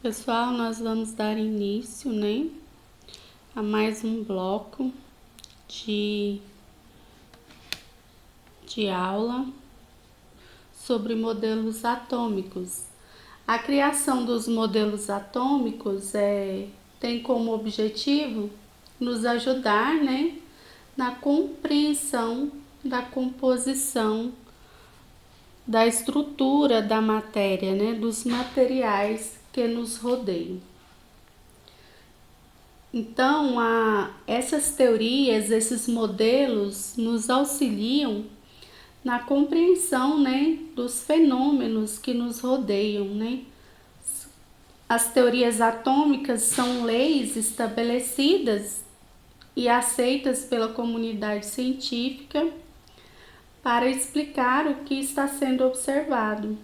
Pessoal, nós vamos dar início, a mais um bloco de aula sobre modelos atômicos. A criação dos modelos atômicos tem como objetivo nos ajudar, na compreensão da composição, da estrutura da matéria, dos materiais que nos rodeiam. Então, essas teorias, esses modelos nos auxiliam na compreensão, dos fenômenos que nos rodeiam, As teorias atômicas são leis estabelecidas e aceitas pela comunidade científica para explicar o que está sendo observado.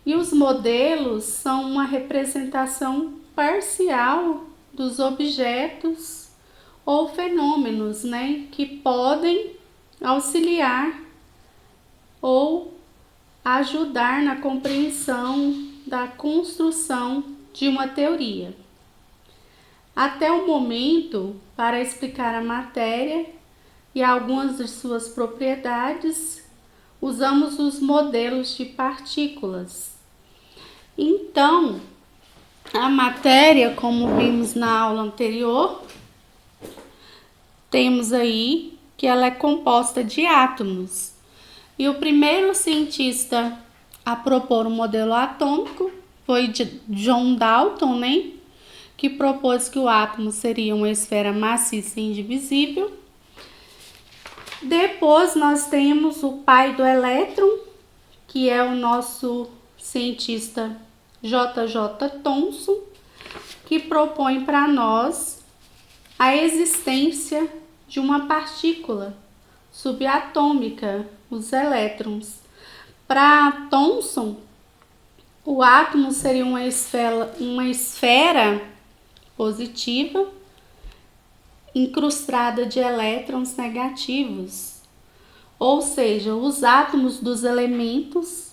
E os modelos são uma representação parcial dos objetos ou fenômenos, que podem auxiliar ou ajudar na compreensão da construção de uma teoria. Até o momento, para explicar a matéria e algumas de suas propriedades, usamos os modelos de partículas. Então, a matéria, como vimos na aula anterior, temos aí que ela é composta de átomos. E o primeiro cientista a propor um modelo atômico foi John Dalton, que propôs que o átomo seria uma esfera maciça e indivisível. Depois nós temos o pai do elétron, que é o nosso cientista J.J. Thomson, que propõe para nós a existência de uma partícula subatômica, os elétrons. Para Thomson, o átomo seria uma esfera positiva incrustada de elétrons negativos, ou seja, os átomos dos elementos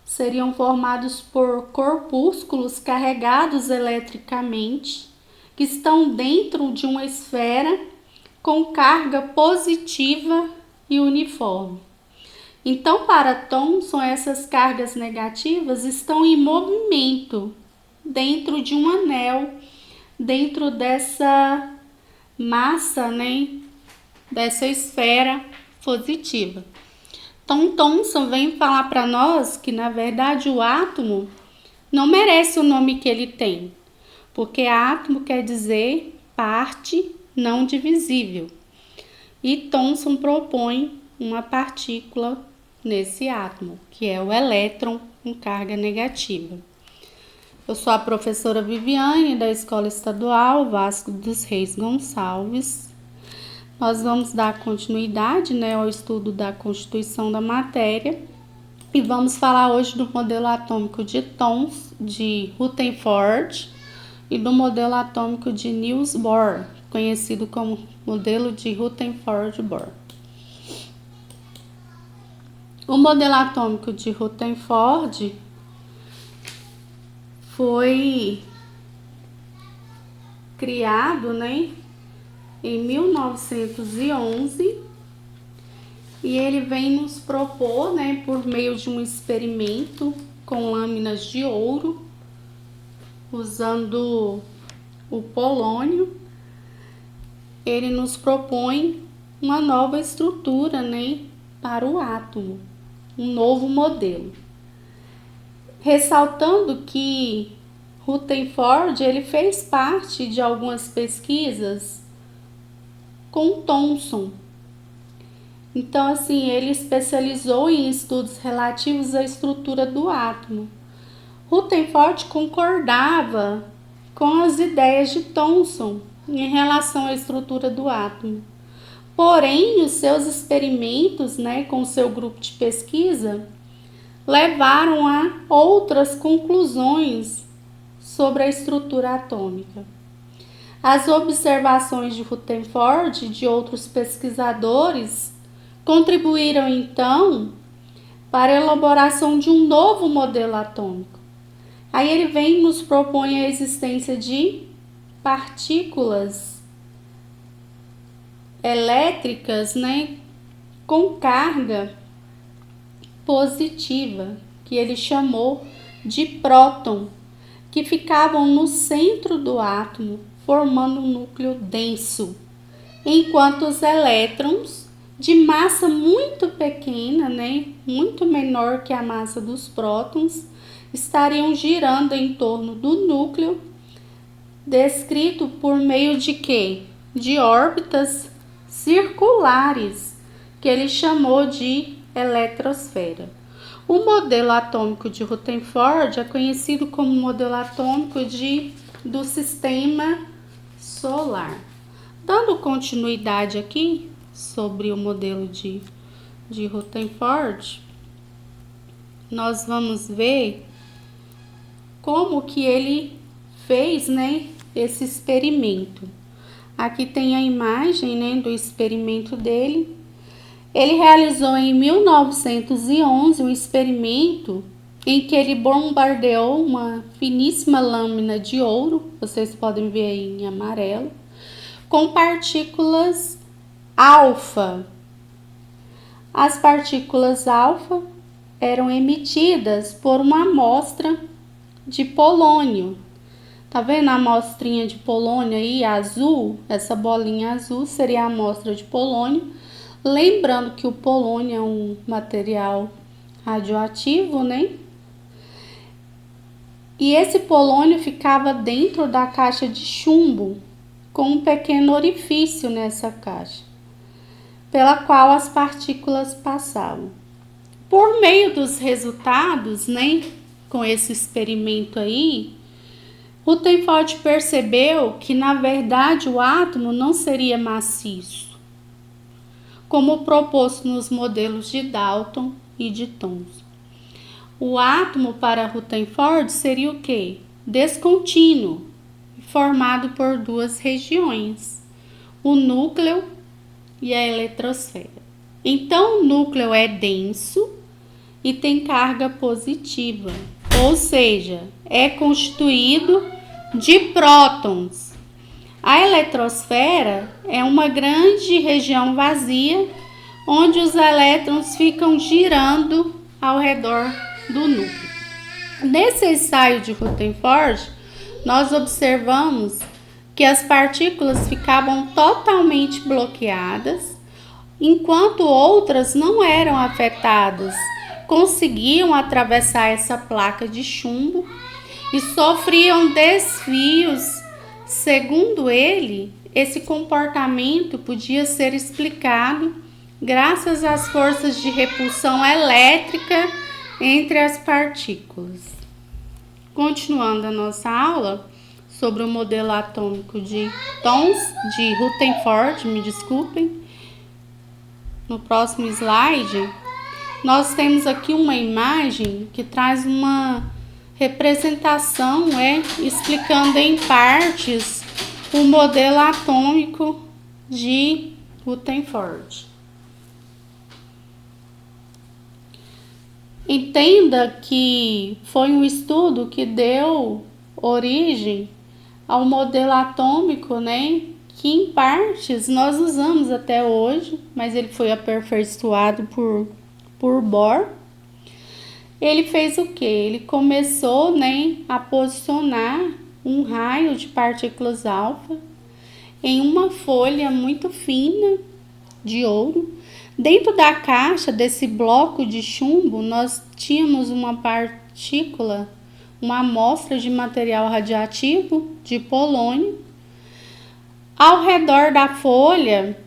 seriam formados por corpúsculos carregados eletricamente, que estão dentro de uma esfera com carga positiva e uniforme. Então, para Thomson, essas cargas negativas estão em movimento dentro de um anel, dentro dessa massa, dessa esfera positiva. Então, Thomson vem falar para nós que, na verdade, o átomo não merece o nome que ele tem, porque átomo quer dizer parte não divisível. E Thomson propõe uma partícula nesse átomo, que é o elétron com carga negativa. Eu sou a professora Viviane, da Escola Estadual Vasco dos Reis Gonçalves. Nós vamos dar continuidade, ao estudo da constituição da matéria e vamos falar hoje do modelo atômico de Rutherford e do modelo atômico de Niels Bohr, conhecido como modelo de Rutherford-Bohr. O modelo atômico de Rutherford foi criado, em 1911, e ele vem nos propor, por meio de um experimento com lâminas de ouro, usando o polônio, ele nos propõe uma nova estrutura, para o átomo, um novo modelo. Ressaltando que Rutherford ele fez parte de algumas pesquisas com Thomson. Então, ele especializou em estudos relativos à estrutura do átomo. Rutherford concordava com as ideias de Thomson em relação à estrutura do átomo. Porém, os seus experimentos, com o seu grupo de pesquisa, levaram a outras conclusões sobre a estrutura atômica. As observações de Rutherford e de outros pesquisadores contribuíram então para a elaboração de um novo modelo atômico, Aí ele vem e nos propõe a existência de partículas elétricas, né, com carga positiva, que ele chamou de próton, que ficavam no centro do átomo, formando um núcleo denso, enquanto os elétrons de massa muito pequena, né, muito menor que a massa dos prótons, estariam girando em torno do núcleo, descrito por meio de quê? De órbitas circulares, que ele chamou de eletrosfera. O modelo atômico de Rutherford é conhecido como modelo atômico do sistema solar. Dando continuidade aqui sobre o modelo de Rutherford, nós vamos ver como que ele fez, né, esse experimento. Aqui tem a imagem, né, do experimento dele. Ele realizou em 1911 um experimento em que ele bombardeou uma finíssima lâmina de ouro, vocês podem ver aí em amarelo, com partículas alfa. As partículas alfa eram emitidas por uma amostra de polônio. Tá vendo a amostrinha de polônio aí, azul? Essa bolinha azul seria a amostra de polônio. Lembrando que o polônio é um material radioativo, né? E esse polônio ficava dentro da caixa de chumbo, com um pequeno orifício nessa caixa, pela qual as partículas passavam. Por meio dos resultados, né, com esse experimento aí, Rutherford percebeu que, na verdade, o átomo não seria maciço, como proposto nos modelos de Dalton e de Thomson. O átomo para Rutherford seria o quê? Descontínuo, formado por duas regiões, o núcleo e a eletrosfera. Então, o núcleo é denso e tem carga positiva, ou seja, é constituído de prótons. A eletrosfera é uma grande região vazia onde os elétrons ficam girando ao redor do núcleo. Nesse ensaio de Rutherford, nós observamos que as partículas ficavam totalmente bloqueadas, enquanto outras não eram afetadas, conseguiam atravessar essa placa de chumbo e sofriam desvios. Segundo ele, esse comportamento podia ser explicado graças às forças de repulsão elétrica entre as partículas. Continuando a nossa aula sobre o modelo atômico de Rutherford, no próximo slide, nós temos aqui uma imagem que traz uma representação, explicando em partes o modelo atômico de Rutherford. Entenda que foi um estudo que deu origem ao modelo atômico, né, que em partes nós usamos até hoje, mas ele foi aperfeiçoado por Bohr. Ele fez o que? Ele começou, né, a posicionar um raio de partículas alfa em uma folha muito fina de ouro. Dentro da caixa desse bloco de chumbo, nós tínhamos uma partícula, uma amostra de material radioativo de polônio. Ao redor da folha,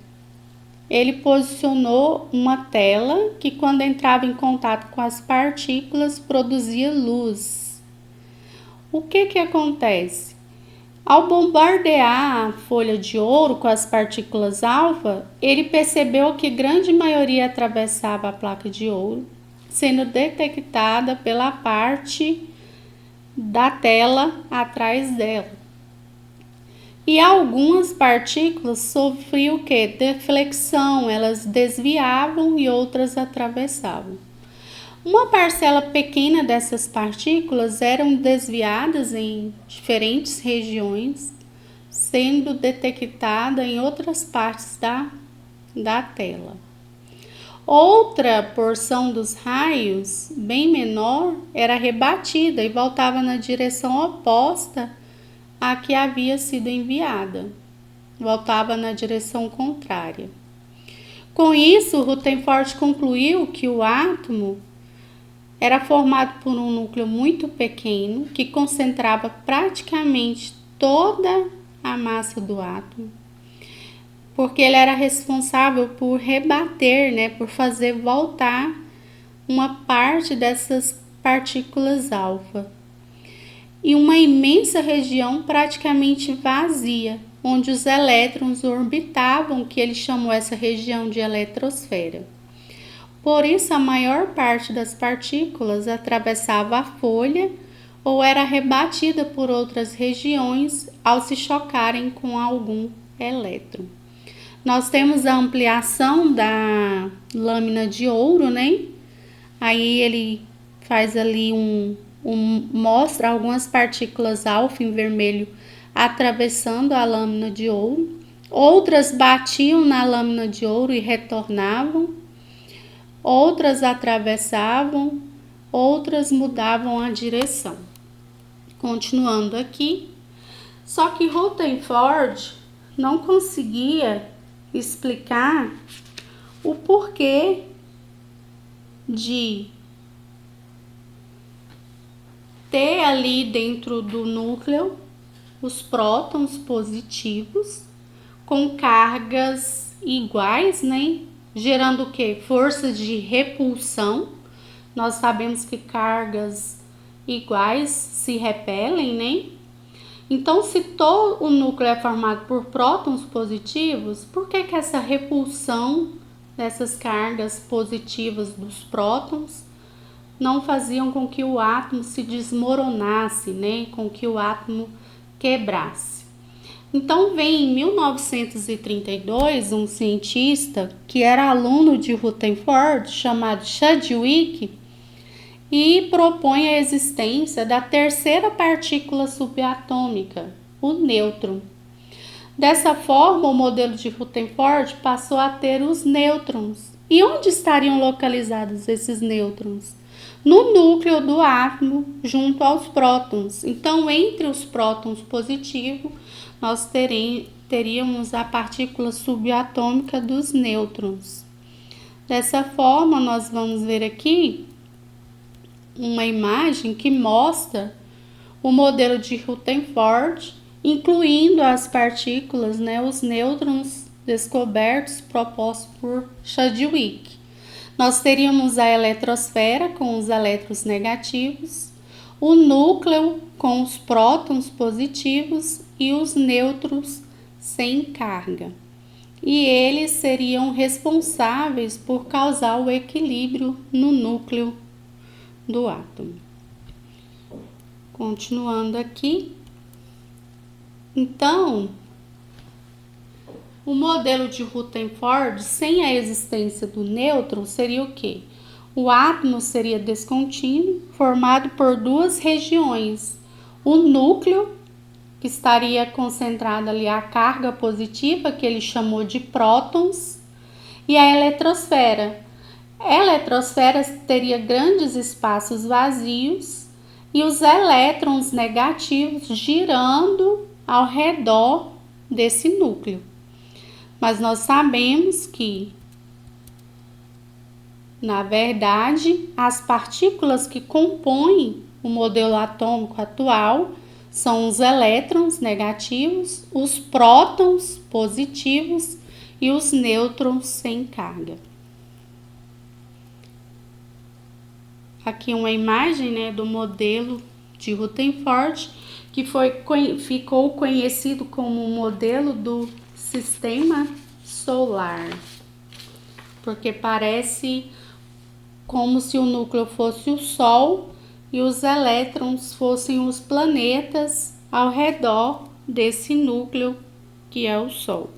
ele posicionou uma tela que, quando entrava em contato com as partículas, produzia luz. O que acontece? Ao bombardear a folha de ouro com as partículas alfa, ele percebeu que grande maioria atravessava a placa de ouro, sendo detectada pela parte da tela atrás dela. E algumas partículas sofriam o quê? Deflexão, elas desviavam e outras atravessavam. Uma parcela pequena dessas partículas eram desviadas em diferentes regiões, sendo detectada em outras partes da tela. Outra porção dos raios, bem menor, era rebatida e voltava na direção oposta à que havia sido enviada. Voltava na direção contrária. Com isso, Rutherford concluiu que o átomo era formado por um núcleo muito pequeno que concentrava praticamente toda a massa do átomo, porque ele era responsável por rebater, por fazer voltar uma parte dessas partículas alfa. E uma imensa região praticamente vazia, onde os elétrons orbitavam, que ele chamou essa região de eletrosfera. Por isso, a maior parte das partículas atravessava a folha ou era rebatida por outras regiões ao se chocarem com algum elétron. Nós temos a ampliação da lâmina de ouro, Aí ele faz ali mostra algumas partículas alfa em vermelho atravessando a lâmina de ouro. Outras batiam na lâmina de ouro e retornavam. Outras atravessavam, outras mudavam a direção. Continuando aqui, só que Rutherford não conseguia explicar o porquê de ter ali dentro do núcleo os prótons positivos com cargas iguais, gerando o quê? Força de repulsão. Nós sabemos que cargas iguais se repelem, Então, se todo o núcleo é formado por prótons positivos, por que essa repulsão dessas cargas positivas dos prótons não faziam com que o átomo se desmoronasse, com que o átomo quebrasse? Então, vem em 1932 um cientista que era aluno de Rutherford, chamado Chadwick, e propõe a existência da terceira partícula subatômica, o nêutron. Dessa forma, o modelo de Rutherford passou a ter os nêutrons. E onde estariam localizados esses nêutrons? No núcleo do átomo, junto aos prótons. Então, entre os prótons positivos, nós teríamos a partícula subatômica dos nêutrons. Dessa forma, nós vamos ver aqui uma imagem que mostra o modelo de Rutherford, incluindo as partículas, os nêutrons descobertos, propostos por Chadwick. Nós teríamos a eletrosfera com os elétrons negativos, o núcleo com os prótons positivos e os nêutrons sem carga. E eles seriam responsáveis por causar o equilíbrio no núcleo do átomo. Continuando aqui, então, o modelo de Rutherford, sem a existência do nêutron, seria o quê? O átomo seria descontínuo, formado por duas regiões. O núcleo, que estaria concentrada ali a carga positiva, que ele chamou de prótons, e a eletrosfera. A eletrosfera teria grandes espaços vazios e os elétrons negativos girando ao redor desse núcleo. Mas nós sabemos que, na verdade, as partículas que compõem o modelo atômico atual são os elétrons negativos, os prótons positivos e os nêutrons sem carga. Aqui uma imagem, do modelo de Rutherford, que ficou conhecido como o modelo do sistema solar, porque parece como se o núcleo fosse o Sol e os elétrons fossem os planetas ao redor desse núcleo que é o Sol.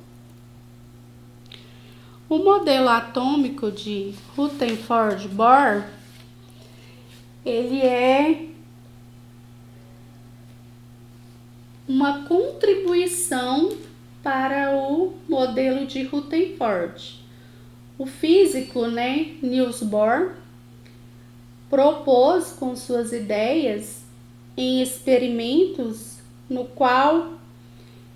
O modelo atômico de Rutherford-Bohr ele é uma contribuição para o modelo de Rutherford. O físico, Niels Bohr, propôs com suas ideias em experimentos no qual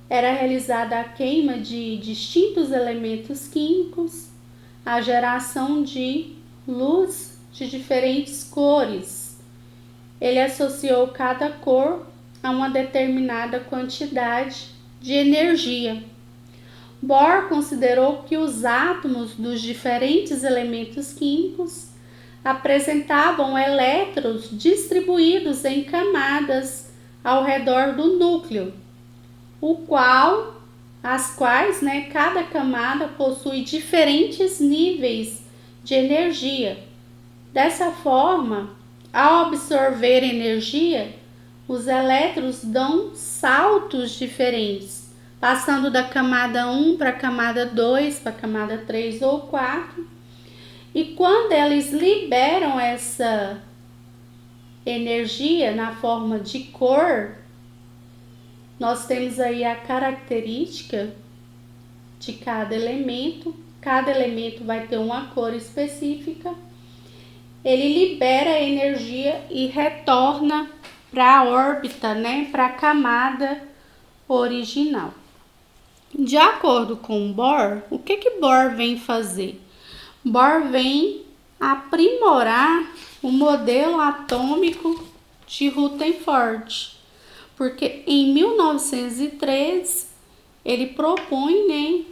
era realizada a queima de distintos elementos químicos, a geração de luz de diferentes cores. Ele associou cada cor a uma determinada quantidade de energia. Bohr considerou que os átomos dos diferentes elementos químicos apresentavam elétrons distribuídos em camadas ao redor do núcleo, as quais cada camada possui diferentes níveis de energia. Dessa forma, ao absorver energia, os elétrons dão saltos diferentes, passando da camada 1 para a camada 2, para a camada 3 ou 4. E quando eles liberam essa energia na forma de cor, nós temos aí a característica de cada elemento. Cada elemento vai ter uma cor específica. Ele libera a energia e retorna para a órbita, para a camada original. De acordo com Bohr, o que Bohr vem fazer? Bohr vem aprimorar o modelo atômico de Rutherford, porque em 1903 ele propõe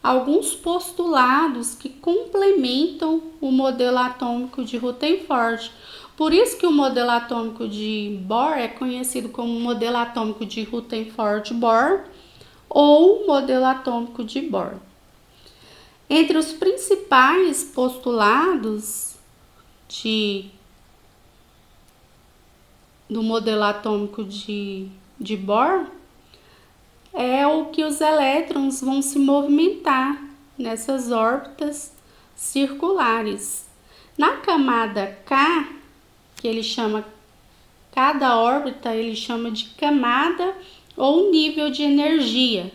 alguns postulados que complementam o modelo atômico de Rutherford. Por isso que o modelo atômico de Bohr é conhecido como modelo atômico de Rutherford-Bohr ou modelo atômico de Bohr. Entre os principais postulados do modelo atômico de Bohr é o que os elétrons vão se movimentar nessas órbitas circulares. Na camada K, que ele chama cada órbita, ele chama de camada ou nível de energia.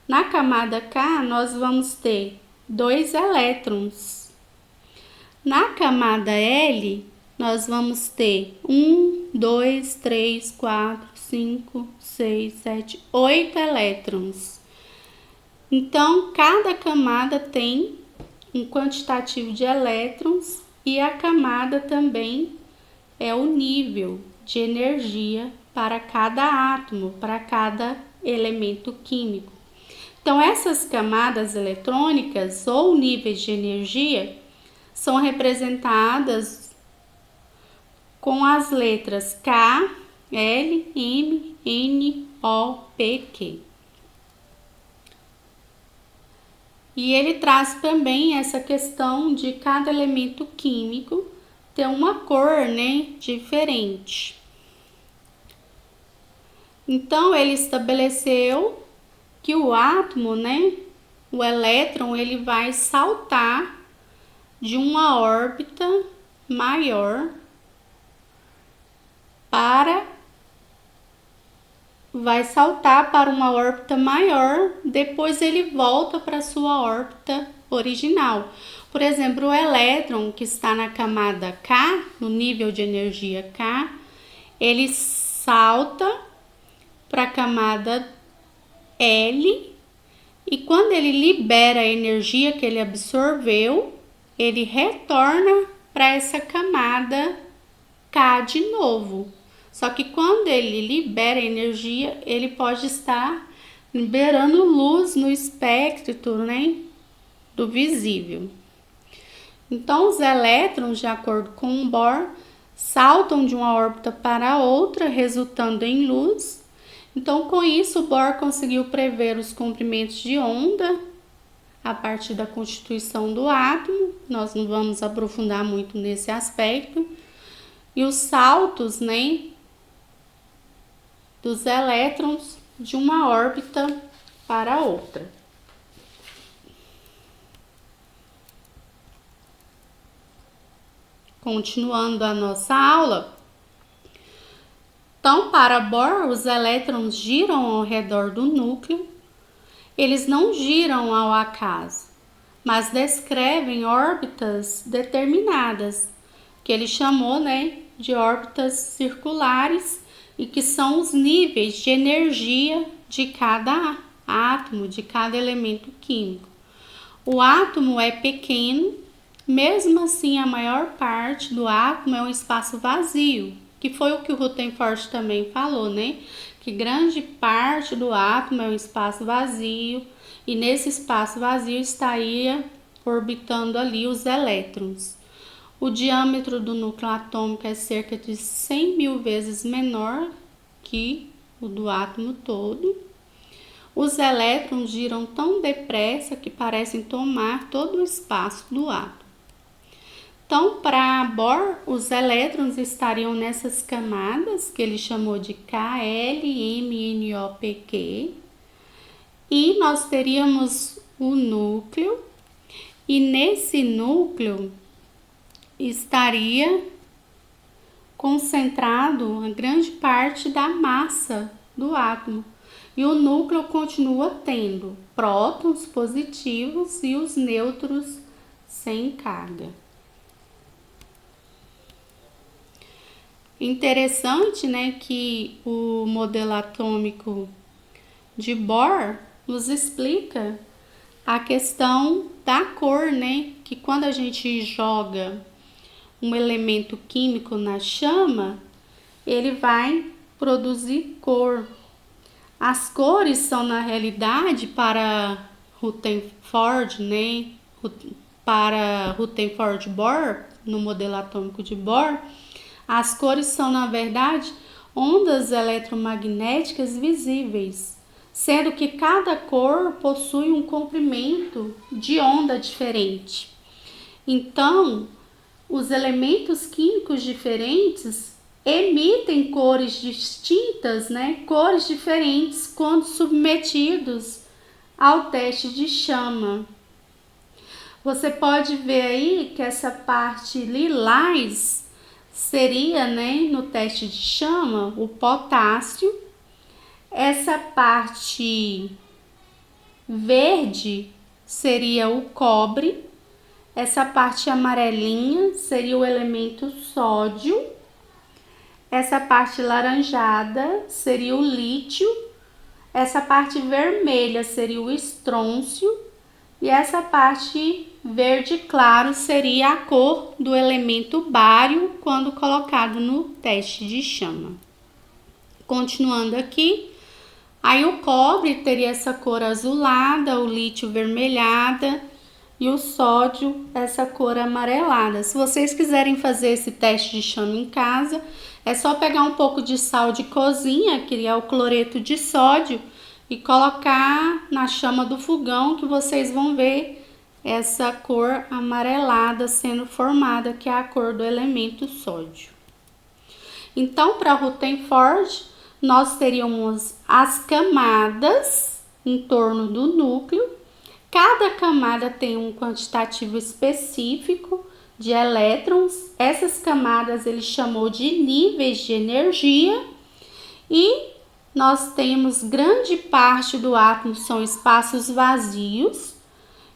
Na camada K, nós vamos ter 2 elétrons. Na camada L, nós vamos ter 1, 2, 3, 4, 5, 6, 7, 8 elétrons. Então, cada camada tem um quantitativo de elétrons e a camada também é o nível de energia para cada átomo, para cada elemento químico. Então, essas camadas eletrônicas ou níveis de energia são representadas com as letras K, L, M, N, O, P, Q. E ele traz também essa questão de cada elemento químico ter uma cor, diferente. Então, ele estabeleceu que o átomo, o elétron, ele vai saltar de uma órbita maior para uma órbita maior, depois ele volta para sua órbita original. Por exemplo, o elétron que está na camada K, no nível de energia K, ele salta para a camada L e quando ele libera a energia que ele absorveu, ele retorna para essa camada K de novo. Só que quando ele libera energia, ele pode estar liberando luz no espectro, do visível. Então, os elétrons, de acordo com Bohr, saltam de uma órbita para outra, resultando em luz. Então, com isso, Bohr conseguiu prever os comprimentos de onda a partir da constituição do átomo. Nós não vamos aprofundar muito nesse aspecto. E os saltos, dos elétrons de uma órbita para outra. continuando a nossa aula. Então, para Bohr, os elétrons giram ao redor do núcleo. Eles não giram ao acaso, mas descrevem órbitas determinadas, que ele chamou, de órbitas circulares, e que são os níveis de energia de cada átomo, de cada elemento químico. O átomo é pequeno, mesmo assim a maior parte do átomo é um espaço vazio, que foi o que o Rutherford também falou, que grande parte do átomo é um espaço vazio, e nesse espaço vazio estaria orbitando ali os elétrons. O diâmetro do núcleo atômico é cerca de 100.000 vezes menor que o do átomo todo. Os elétrons giram tão depressa que parecem tomar todo o espaço do átomo. Então, para Bohr, os elétrons estariam nessas camadas, que ele chamou de K, L, M, N, O, P, Q. E nós teríamos o núcleo, e nesse núcleo estaria concentrado a grande parte da massa do átomo. E o núcleo continua tendo prótons positivos e os nêutrons sem carga. Interessante, que o modelo atômico de Bohr nos explica a questão da cor, que quando a gente joga um elemento químico na chama, ele vai produzir cor. As cores são, na realidade, para Rutherford, para Rutherford Bohr, no modelo atômico de Bohr, as cores são, na verdade, ondas eletromagnéticas visíveis, sendo que cada cor possui um comprimento de onda diferente. Então, os elementos químicos diferentes emitem cores distintas, cores diferentes quando submetidos ao teste de chama. Você pode ver aí que essa parte lilás seria, no teste de chama, o potássio. Essa parte verde seria o cobre. Essa parte amarelinha seria o elemento sódio. Essa parte laranjada seria o lítio. Essa parte vermelha seria o estrôncio. E essa parte verde claro seria a cor do elemento bário quando colocado no teste de chama. Continuando aqui, aí o cobre teria essa cor azulada, o lítio vermelhada e o sódio essa cor amarelada. Se vocês quiserem fazer esse teste de chama em casa, é só pegar um pouco de sal de cozinha, que é o cloreto de sódio, e colocar na chama do fogão, que vocês vão ver essa cor amarelada sendo formada, que é a cor do elemento sódio. Então, para Rutherford, nós teríamos as camadas em torno do núcleo. Cada camada tem um quantitativo específico de elétrons. Essas camadas ele chamou de níveis de energia. E nós temos grande parte do átomo são espaços vazios.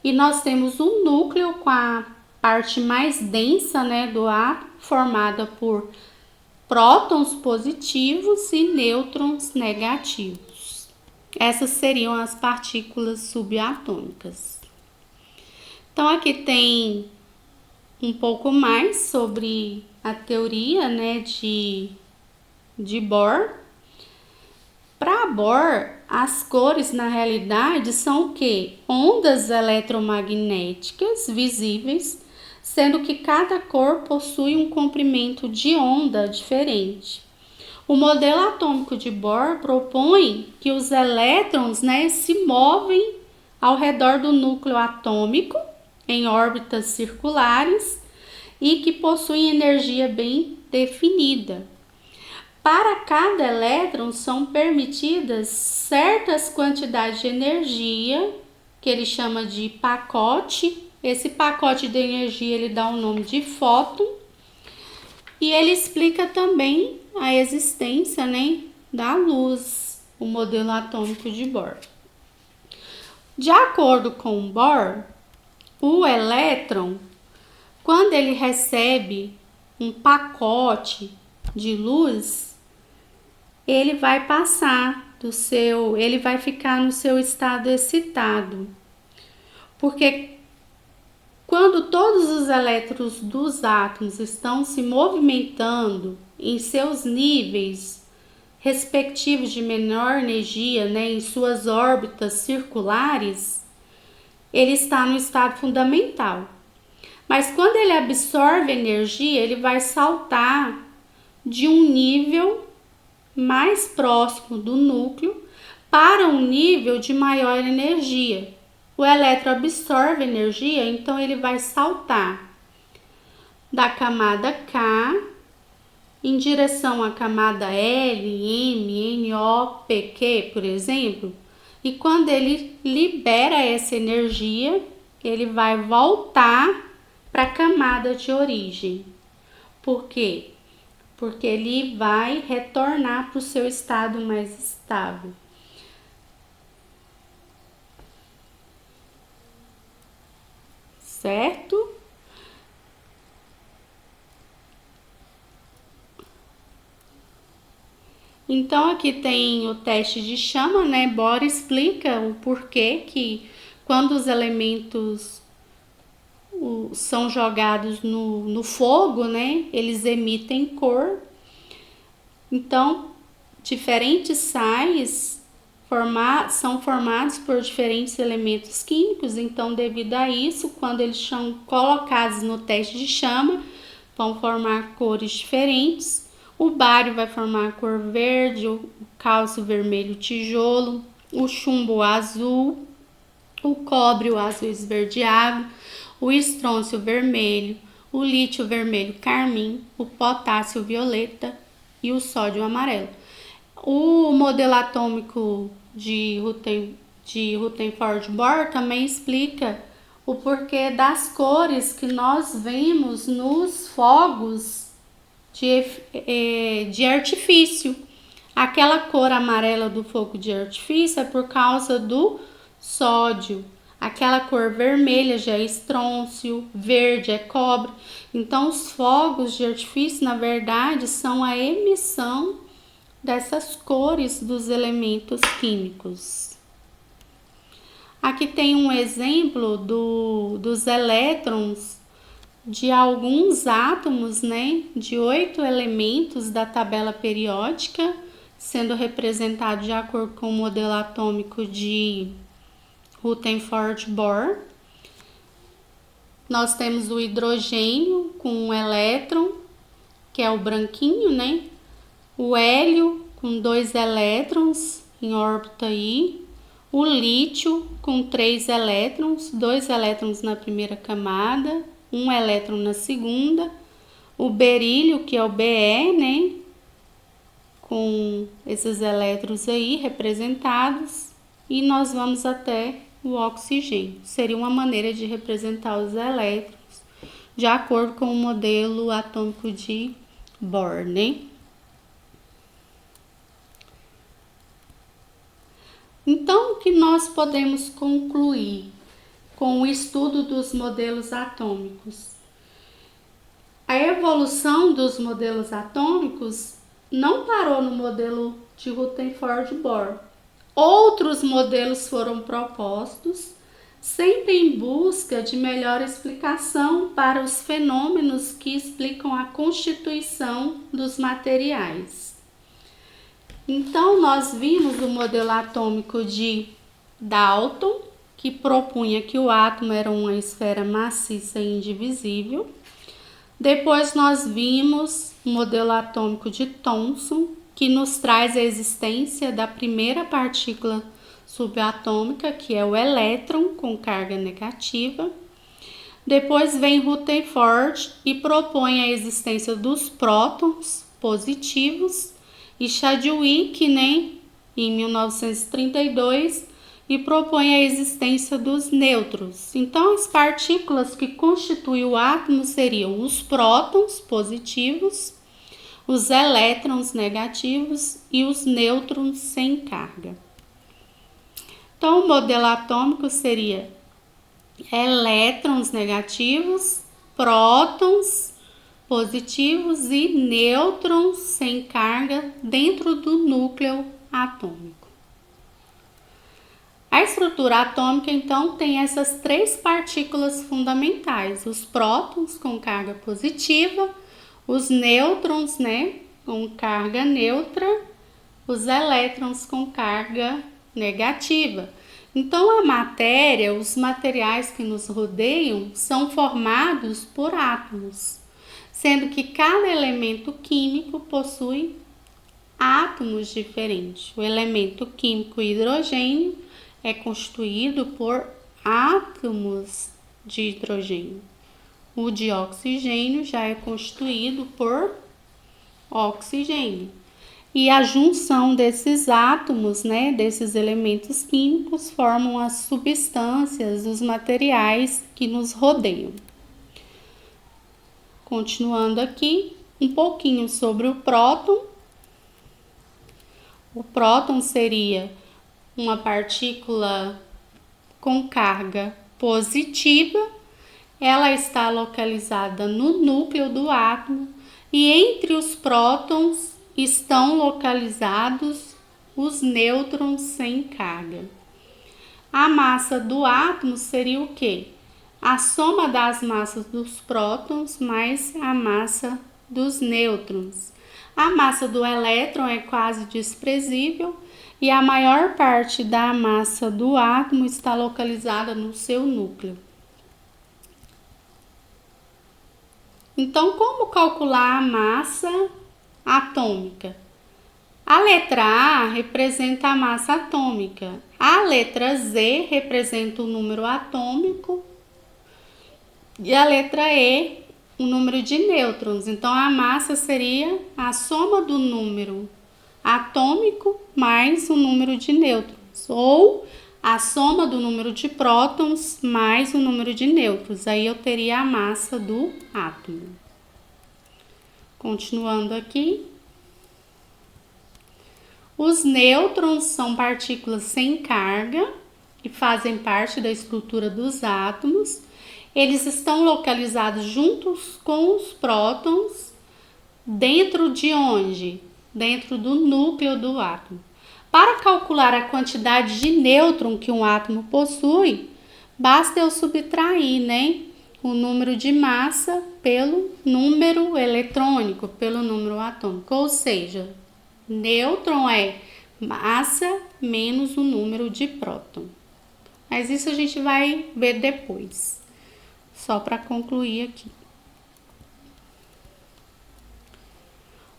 E nós temos um núcleo com a parte mais densa, do átomo, formada por prótons positivos e nêutrons negativos. Essas seriam as partículas subatômicas. Então, aqui tem um pouco mais sobre a teoria, de Bohr. Para Bohr, as cores, na realidade, são o quê? Ondas eletromagnéticas visíveis, sendo que cada cor possui um comprimento de onda diferente. O modelo atômico de Bohr propõe que os elétrons, se movem ao redor do núcleo atômico em órbitas circulares e que possuem energia bem definida. Para cada elétron são permitidas certas quantidades de energia, que ele chama de pacote. Esse pacote de energia ele dá o nome de fóton. E ele explica também a existência, né, da luz, o modelo atômico de Bohr. De acordo com Bohr, o elétron, quando ele recebe um pacote de luz, ele vai ele vai ficar no seu estado excitado. Porque quando todos os elétrons dos átomos estão se movimentando em seus níveis respectivos de menor energia, né, em suas órbitas circulares, ele está no estado fundamental. Mas quando ele absorve energia, ele vai saltar de um nível mais próximo do núcleo para um nível de maior energia. O elétron absorve energia, então ele vai saltar da camada K em direção à camada L, M, N, O, P, Q, por exemplo. E quando ele libera essa energia, ele vai voltar para a camada de origem. Por quê? Porque ele vai retornar para o seu estado mais estável. Certo? Então aqui tem o teste de chama, né? Bohr explica o porquê que quando os elementos são jogados no fogo, né? Eles emitem cor. Então, diferentes sais são formados por diferentes elementos químicos. Então, devido a isso, quando eles são colocados no teste de chama, vão formar cores diferentes. O bário vai formar a cor verde, o cálcio vermelho tijolo, o chumbo azul, o cobre o azul esverdeado, o estrôncio vermelho, o lítio vermelho carmim, o potássio violeta e o sódio amarelo. O modelo atômico de Rutherford-Bohr também explica o porquê das cores que nós vemos nos fogos de artifício. Aquela cor amarela do fogo de artifício é por causa do sódio. Aquela cor vermelha já é estrôncio, verde é cobre. Então, os fogos de artifício, na verdade, são a emissão dessas cores dos elementos químicos. Aqui tem um exemplo dos elétrons de alguns átomos, né, de 8 elementos da tabela periódica, sendo representado de acordo com o modelo atômico de Rutherford-Bohr. Nós temos o hidrogênio com um elétron, que é o branquinho, né? O hélio com 2 elétrons em órbita I. O lítio com 3 elétrons, 2 elétrons na primeira camada, 1 elétron na segunda. O berílio, que é o Be, né? Com esses elétrons aí representados. E nós vamos até o oxigênio. Seria uma maneira de representar os elétrons de acordo com o modelo atômico de Bohr, né? Então, o que nós podemos concluir com o estudo dos modelos atômicos? A evolução dos modelos atômicos não parou no modelo de Rutherford-Bohr. Outros modelos foram propostos, sempre em busca de melhor explicação para os fenômenos que explicam a constituição dos materiais. Então, nós vimos o modelo atômico de Dalton, que propunha que o átomo era uma esfera maciça e indivisível. Depois, nós vimos o modelo atômico de Thomson, que nos traz a existência da primeira partícula subatômica, que é o elétron com carga negativa. Depois vem Rutherford e propõe a existência dos prótons positivos, e Chadwick, né, em 1932, e propõe a existência dos nêutrons. Então, as partículas que constituem o átomo seriam os prótons positivos, os elétrons negativos e os nêutrons sem carga. Então, o modelo atômico seria elétrons negativos, prótons positivos e nêutrons sem carga dentro do núcleo atômico. A estrutura atômica, então, tem essas três partículas fundamentais: os prótons com carga positiva, os nêutrons, com carga neutra, os elétrons com carga negativa. Então, a matéria, os materiais que nos rodeiam, são formados por átomos, sendo que cada elemento químico possui átomos diferentes. O elemento químico hidrogênio é constituído por átomos de hidrogênio. O de oxigênio já é constituído por oxigênio. E a junção desses átomos, desses elementos químicos, formam as substâncias, os materiais que nos rodeiam. Continuando aqui, um pouquinho sobre o próton. O próton seria uma partícula com carga positiva. Ela está localizada no núcleo do átomo e entre os prótons estão localizados os nêutrons sem carga. A massa do átomo seria o quê? A soma das massas dos prótons mais a massa dos nêutrons. A massa do elétron é quase desprezível e a maior parte da massa do átomo está localizada no seu núcleo. Então, como calcular a massa atômica? A letra A representa a massa atômica, a letra Z representa o número atômico e a letra E o número de nêutrons. Então, a massa seria a soma do número atômico mais o número de nêutrons, ou a soma do número de prótons mais o número de nêutrons. Aí eu teria a massa do átomo. Continuando aqui. Os nêutrons são partículas sem carga e fazem parte da estrutura dos átomos. Eles estão localizados juntos com os prótons dentro de onde? Dentro do núcleo do átomo. Para calcular a quantidade de nêutron que um átomo possui, basta eu subtrair, o número de massa pelo número eletrônico, pelo número atômico. Ou seja, nêutron é massa menos o número de próton. Mas isso a gente vai ver depois. Só para concluir aqui.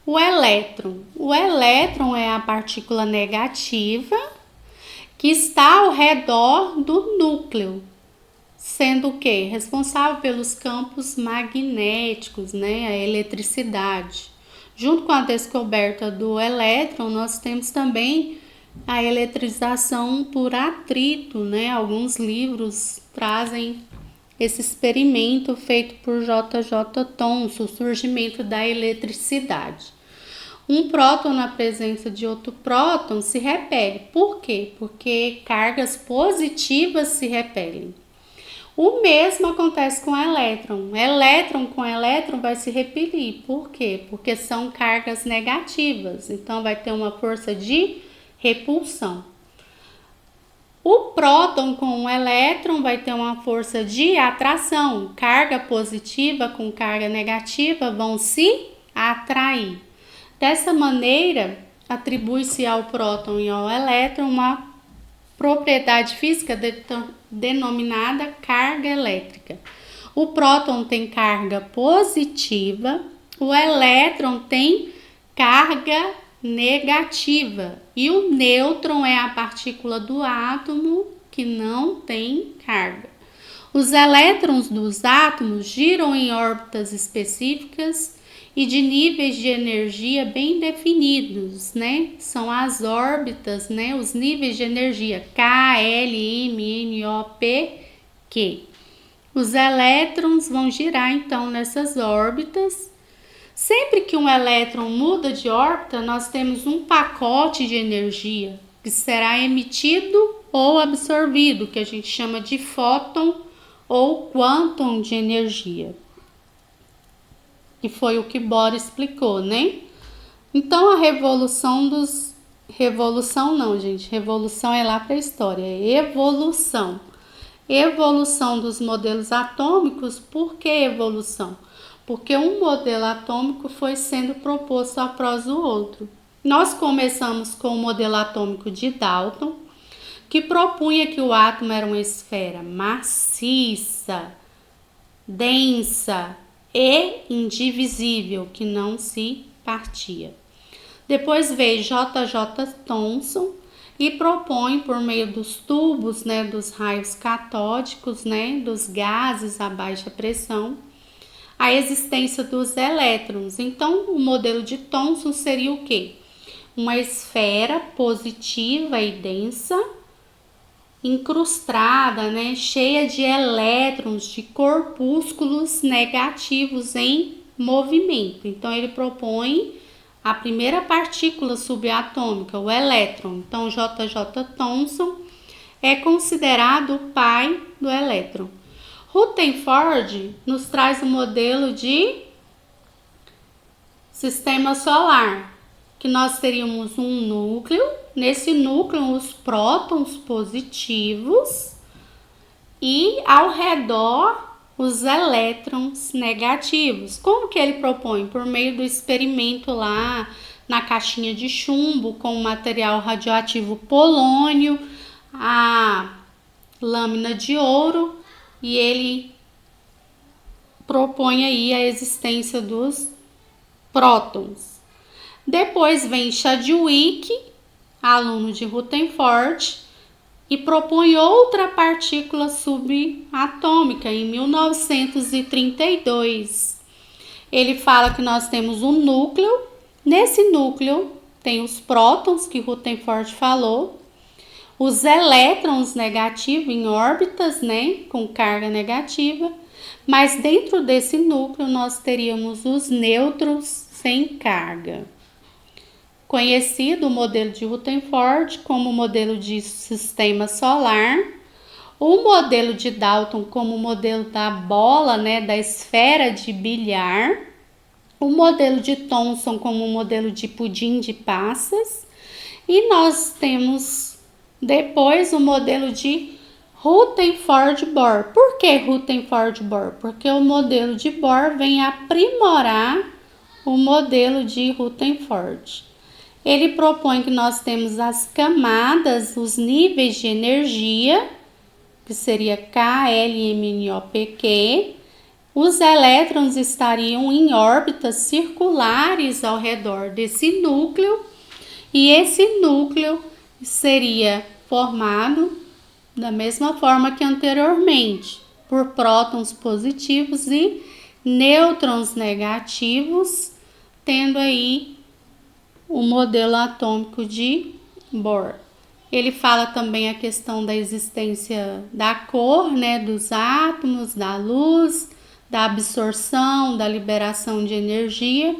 O elétron. O elétron é a partícula negativa que está ao redor do núcleo, sendo o quê? Responsável pelos campos magnéticos, a eletricidade. Junto com a descoberta do elétron, nós temos também a eletrização por atrito, Alguns livros trazem esse experimento feito por J.J. Thomson, o surgimento da eletricidade. Um próton na presença de outro próton se repele. Por quê? Porque cargas positivas se repelem. O mesmo acontece com o elétron. Elétron com elétron vai se repelir. Por quê? Porque são cargas negativas. Então, vai ter uma força de repulsão. O próton com o elétron vai ter uma força de atração. Carga positiva com carga negativa vão se atrair. Dessa maneira, atribui-se ao próton e ao elétron uma propriedade física denominada carga elétrica. O próton tem carga positiva, o elétron tem carga negativa e o nêutron é a partícula do átomo que não tem carga. Os elétrons dos átomos giram em órbitas específicas e de níveis de energia bem definidos, né? São as órbitas, né? Os níveis de energia K, L, M, N, O, P, Q. Os elétrons vão girar então nessas órbitas. Sempre que um elétron muda de órbita, nós temos um pacote de energia que será emitido ou absorvido, que a gente chama de fóton ou quantum de energia. Que foi o que Bohr explicou, né? Então a revolução dos... Revolução não, gente. Revolução é lá para a história. É evolução. Evolução dos modelos atômicos. Por que evolução? Porque um modelo atômico foi sendo proposto após o outro. Nós começamos com o modelo atômico de Dalton, que propunha que o átomo era uma esfera maciça, densa e indivisível, que não se partia. Depois veio J.J. Thomson e propõe, por meio dos tubos, né, dos raios catódicos, né, dos gases a baixa pressão, a existência dos elétrons. Então, o modelo de Thomson seria o quê? Uma esfera positiva e densa, incrustada, né, cheia de elétrons, de corpúsculos negativos em movimento. Então, ele propõe a primeira partícula subatômica, o elétron. Então, J.J. Thomson é considerado o pai do elétron. Rutherford nos traz o modelo de sistema solar, que nós teríamos um núcleo, nesse núcleo os prótons positivos e ao redor os elétrons negativos. Como que ele propõe? Por meio do experimento lá na caixinha de chumbo com o material radioativo polônio, a lâmina de ouro, e ele propõe aí a existência dos prótons. Depois vem Chadwick, aluno de Rutherford, e propõe outra partícula subatômica em 1932. Ele fala que nós temos um núcleo. Nesse núcleo tem os prótons que Rutherford falou, os elétrons negativos em órbitas, né, com carga negativa, mas dentro desse núcleo nós teríamos os nêutrons sem carga. Conhecido o modelo de Rutherford como modelo de sistema solar, o modelo de Dalton como modelo da bola, né, da esfera de bilhar, o modelo de Thomson como modelo de pudim de passas, e nós temos depois o modelo de Rutherford-Bohr. Por que Rutherford-Bohr? Porque o modelo de Bohr vem aprimorar o modelo de Rutherford. Ele propõe que nós temos as camadas, os níveis de energia, que seria K, L, M, N, O, P, Q. Os elétrons estariam em órbitas circulares ao redor desse núcleo, e esse núcleo seria formado da mesma forma que anteriormente, por prótons positivos e nêutrons negativos, tendo aí o modelo atômico de Bohr. Ele fala também a questão da existência da cor, né, dos átomos, da luz, da absorção, da liberação de energia,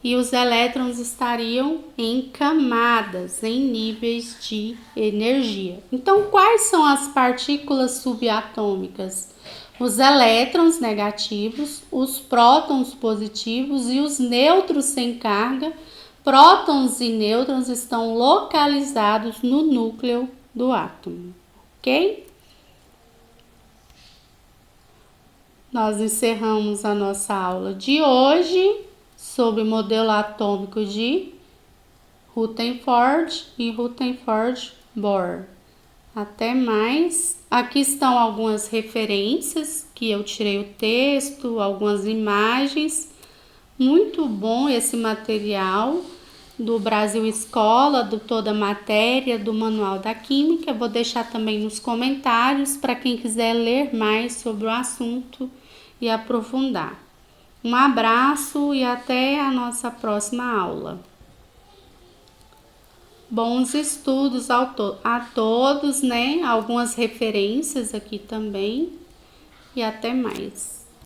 e os elétrons estariam em camadas, em níveis de energia. Então, quais são as partículas subatômicas? Os elétrons negativos, os prótons positivos e os nêutrons sem carga. Prótons e nêutrons estão localizados no núcleo do átomo, ok? Nós encerramos a nossa aula de hoje sobre o modelo atômico de Rutherford e Rutherford-Bohr. Até mais. Aqui estão algumas referências que eu tirei o texto, algumas imagens. Muito bom esse material do Brasil Escola, do Toda Matéria, do Manual da Química. Eu vou deixar também nos comentários para quem quiser ler mais sobre o assunto e aprofundar. Um abraço e até a nossa próxima aula. Bons estudos a todos, né? Algumas referências aqui também. E até mais.